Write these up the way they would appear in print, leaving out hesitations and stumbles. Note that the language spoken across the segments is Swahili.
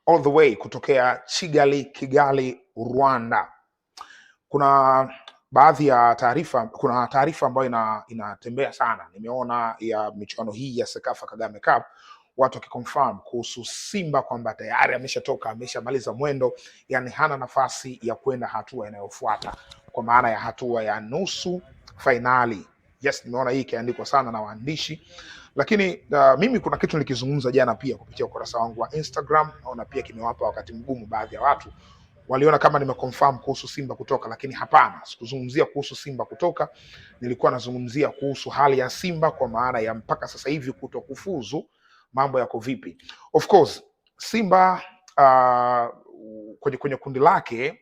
all the way kutokea Kigali, Rwanda. Kuna baadhi ya taarifa, kuna taarifa ambayo inatembea sana, nimeona ya michuano hii ya Sekafa Kagame Cup, watu wakiconfirm kuhusu Simba kwamba tayari ameshatoka, ameshamaliza mwendo, yani hana nafasi ya kwenda hatua inayofuata, kwa maana ya hatua ya nusu fainali. Yes, nimeona hii ikiandikwa sana na waandishi, lakini mimi kuna kitu nilikizungumza jana pia kupitia ukurasa wangu wa Instagram, naona pia kimewapa wakati mgumu baadhi ya watu. Waliona kama nimeconfirm kuhusu Simba kutoka, lakini hapana, sikuzungumzia kuhusu Simba kutoka. Nilikuwa nazungumzia kuhusu hali ya Simba, kwa maana ya mpaka sasa hivi kutokufuzu, mambo yako vipi. Of course Simba kwenye kundi lake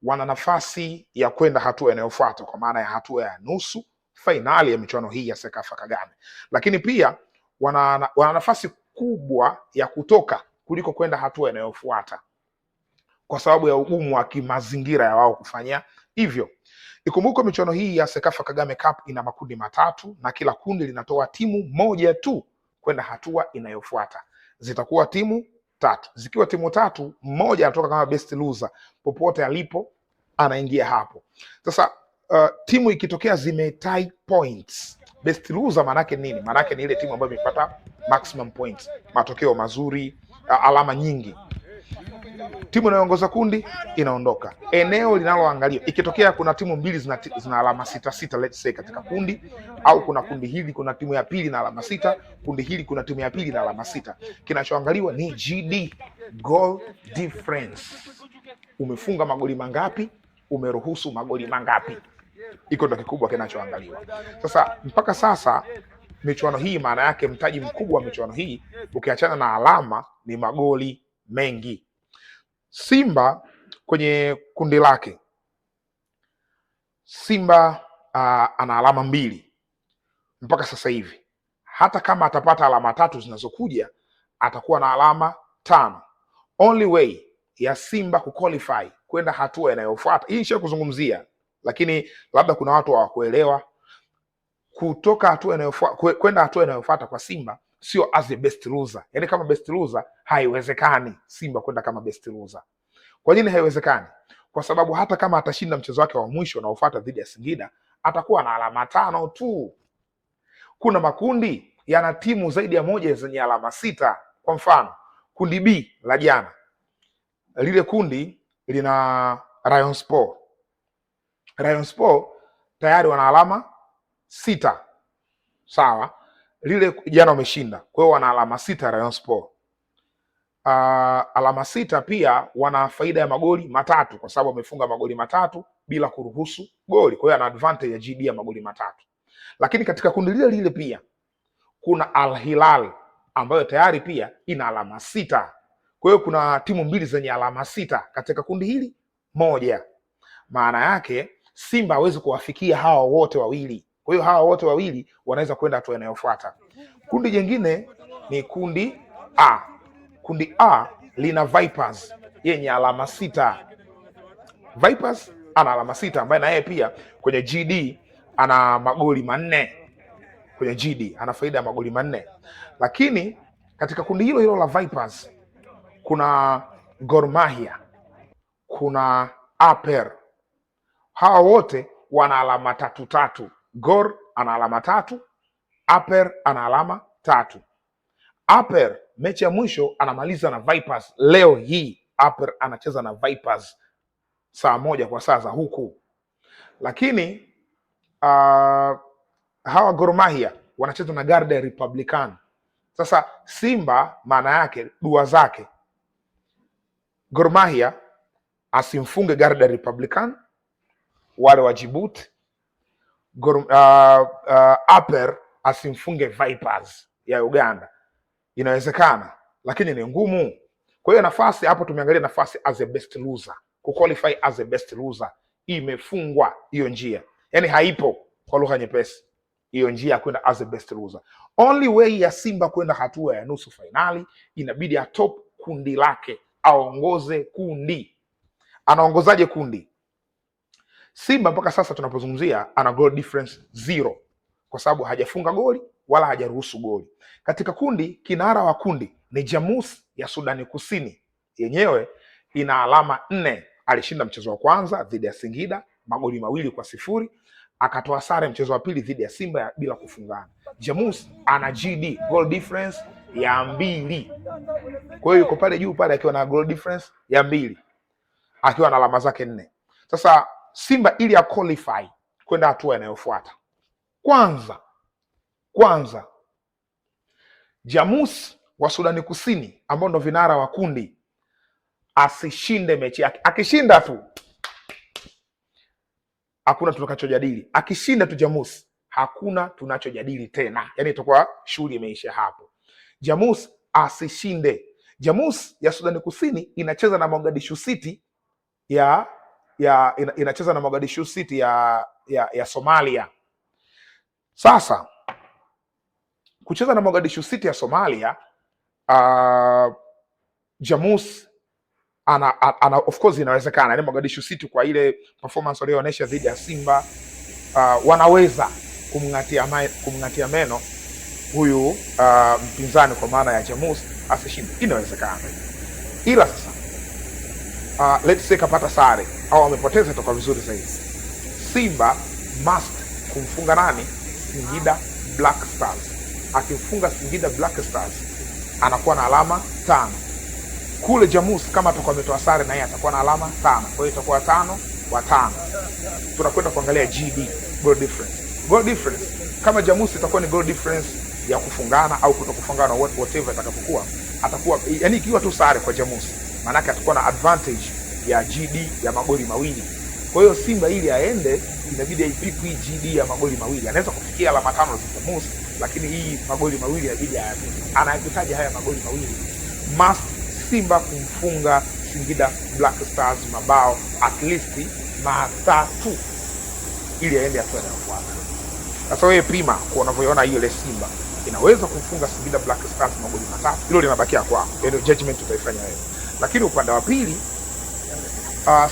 wana nafasi ya kwenda hatua inayofuata, kwa maana ya hatua ya nusu fainali ya michuano hii ya Sekafa Kagame, lakini pia wana nafasi kubwa ya kutoka kuliko kwenda hatua inayofuata kwa sababu ya ugumu wa kimazingira ya wao kufanya hivyo. Ikumbuke michuano hii ya Sekafa Kagame Cup ina makundi matatu na kila kundi linatoa timu moja tu kwenda hatua inayofuata. Zitakuwa timu tatu. Zikiwa timu tatu, mmoja anatoka kama best loser, popote alipo anaingia hapo. Sasa timu ikitokea zimetie points, best loser manake nini? Manake ni ile timu ambayo imepata maximum points, matokeo mazuri, alama nyingi. Timu inayoongoza kundi inaondoka. Eneo linaloangaliwa, ikitokea kuna timu mbili zina alama 6-6 let's say katika kundi, au kuna kundi hili kuna timu ya pili na alama 6, kundi hili kuna timu ya pili na alama 6, kinachoangaliwa ni GD, goal difference. Umefunga magoli mangapi, umeruhusu magoli mangapi, iko ndo kikubwa kinachoangaliwa. Sasa mpaka sasa michuano hii, maana yake mtaji mkubwa wa michuano hii ukiachana na alama ni magoli mengi. Simba kwenye kundi lake, Simba ana alama 2 mpaka sasa hivi. Hata kama atapata alama 3 zinazokuja, atakuwa na alama 5. Only way ya Simba kuqualify kwenda hatua inayofuata, hii nisha kuzungumzia, lakini labda kuna watu hawakuelewa. Kutoka hatua inayofuata kwenda hatua inayofuata kwa Simba sio as a best loser. Yaani kama best loser haiwezekani Simba kwenda kama best loser. Kwa nini haiwezekani? Kwa sababu hata kama atashinda mchezo wake wa mwisho unaofuata dhidi ya Singida, atakuwa na alama 5 tu. Kuna makundi yana timu zaidi ya moja zenye alama 6. Kwa mfano, kundi B la jana, lile kundi lina Rayon Sport. Rayon Sport tayari wana alama 6. Sawa? Lile jana wameshinda, kwa hiyo wana alama 6 Rayon Sport. Alama 6 pia wana faida ya magoli 3 kwa sababu wamefunga magoli 3 bila kuruhusu goli. Kwa hiyo ana advantage ya GD ya magoli 3. Lakini katika kundi lile pia kuna Al Hilal ambayo tayari pia ina alama 6. Kwa hiyo kuna timu mbili zenye alama 6 katika kundi hili moja. Maana yake Simba hawezi kuwafikia hawa wote wawili. Kwa hiyo hawa wote wawili wanaweza kwenda hatua inayofuata. Kundi jingine ni kundi A. Kundi A lina Vipers yenye alama 6. Vipers ana alama 6 ambaye na yeye pia kwenye GD ana magoli 4. Kwenye GD ana faida ya magoli 4. Lakini katika kundi hilo la Vipers kuna Gor Mahia, kuna Aper. Hawa wote wana alama 3. Gor ana alama 3, Aper ana alama 3. Aper mechi ya mwisho anamaliza na Vipers leo hii. Aper anacheza na Vipers saa 1 kwa saa za huku. Lakini hawa Gor Mahia wanacheza na Garde Republican. Sasa Simba maana yake dua zake Gor Mahia asimfunge Garde Republican wale wa Djibouti, Aper asimfunge Vipers ya Uganda. Inawezekana, lakini ni ngumu. Kwa hiyo nafasi hapo, tumeangalia nafasi as a best loser, kuqualify as a best loser, imefungwa hiyo njia. Yaani haipo, kwa lugha nyepesi, hiyo njia kwenda as a best loser. Only way ya Simba kwenda hatua ya nusu finali, inabidi atop kundi lake, aongoze kundi. Anaongozaje kundi? Simba mpaka sasa tunapozungumzia ana goal difference 0 kwa sababu hajafunga goli wala hajaruhusu goli. Katika kundi, kinara wa kundi ni Jamus ya Sudani Kusini yenyewe ina alama 4. Alishinda mchezo wa kwanza dhidi ya Singida magoli 2-0, akatoa sare mchezo wa pili dhidi ya Simba bila kufungana. Jamus ana GD, goal difference ya 2. Kwa hiyo yuko pale juu pale akiwa na goal difference ya 2, akiwa na alama zake 4. Sasa Simba ili ya qualify kwenda hatua inayofuata, kwanza Jamus wa Sudani Kusini ambao ndo vinara wa kundi asishinde mechi yake. Akishinda tu hakuna tunachojadili. Akishinda tu Jamus hakuna tunachojadili tena, yani itakuwa shughuli imeisha hapo. Jamus asishinde. Jamus ya Sudani Kusini inacheza na Mogadishu City inacheza na Mogadishu City ya Somalia. Sasa kucheza na Mogadishu City ya Somalia, Jamus ana of course inawezekana, yani Mogadishu City kwa ile performance walioonyesha dhidi ya Simba wanaweza kumngatia meno huyu mpinzani, kwa maana ya Jamus asishinde, inawezekana. Ila sasa let's say kapata sare au amepoteza, itakuwa vizuri zaidi. Simba must kumfunga nani? Singida Black Stars. Akimfunga Singida Black Stars anakuwa na alama 5. Kule Jamus kama atakuwa ametoa sare na yeye atakuwa na alama 5. Kwa hiyo itakuwa 5-5. Tunakwenda kuangalia GD, goal difference. Goal difference kama Jamus itakuwa ni goal difference ya kufungana au kutokufungana, whatever itakapokuwa, atakuwa yani ikiwa tu sare kwa Jamus, maana yake atakuwa na advantage ya GD ya magoli 2. Kwa hiyo Simba ili aende inabidi aipiku hii GD ya magoli 2. Anaweza kufikia alama 5 za Jamus, lakini hii magoli 2 inabidi anahitaji haya magoli 2. Must Simba kumfunga Singida Black Stars mabao at least 3 ili aende hatua inayofuata. Sasa wewe prima kwa unavyoona hiyo ile Simba inaweza kumfunga Singida Black Stars magoli 3, hilo linabakia kwako, ndio judgment utaifanya wewe. Lakini upande wa pili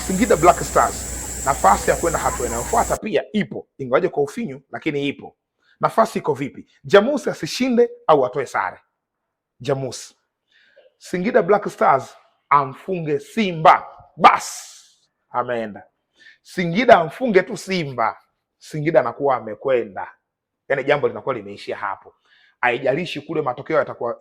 Singida Black Stars nafasi ya kwenda hatua inayofuata pia ipo, ingawaje kwa ufinyu, lakini ipo. Nafasi iko vipi? Jamus asishinde au atoe sare. Jamus, Singida Black Stars amfunge Simba, bas ameenda. Singida amfunge tu Simba, Singida anakuwa amekwenda, yani jambo linakuwa limeishia hapo. Haijalishi kule matokeo yatakuwa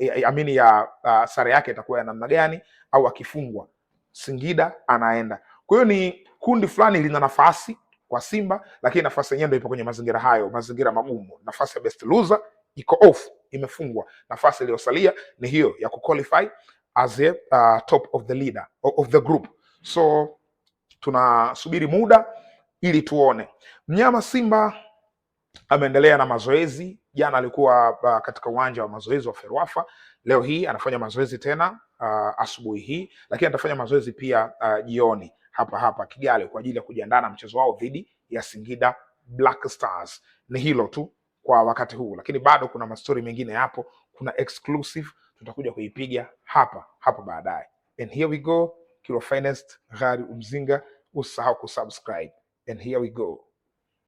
sare yake itakuwa ya namna gani, au akifungwa Singida anaenda. Kwa hiyo ni kundi fulani lina nafasi kwa Simba, lakini nafasi yenyewe ndio ipo kwenye mazingira hayo, mazingira magumu. Nafasi ya best loser iko off, imefungwa. Nafasi iliyosalia ni hiyo ya kuqualify as a top of the leader of the group. So tunasubiri muda ili tuone. Mnyama Simba ameendelea na mazoezi. Jana alikuwa katika uwanja wa mazoezi wa Ferwafa. Leo hii anafanya mazoezi tena asubuhi hii, lakini atafanya mazoezi pia jioni hapa Kigali kwa ajili ya kujiandaa na mchezo wao dhidi ya Singida Black Stars. Ni hilo tu kwa wakati huu, lakini bado kuna mastori mengine hapo, kuna exclusive tutakuja kuipiga hapa baadaye. And here we go, Kilo Finest, Ghali Umzinga, usahau kusubscribe. And here we go.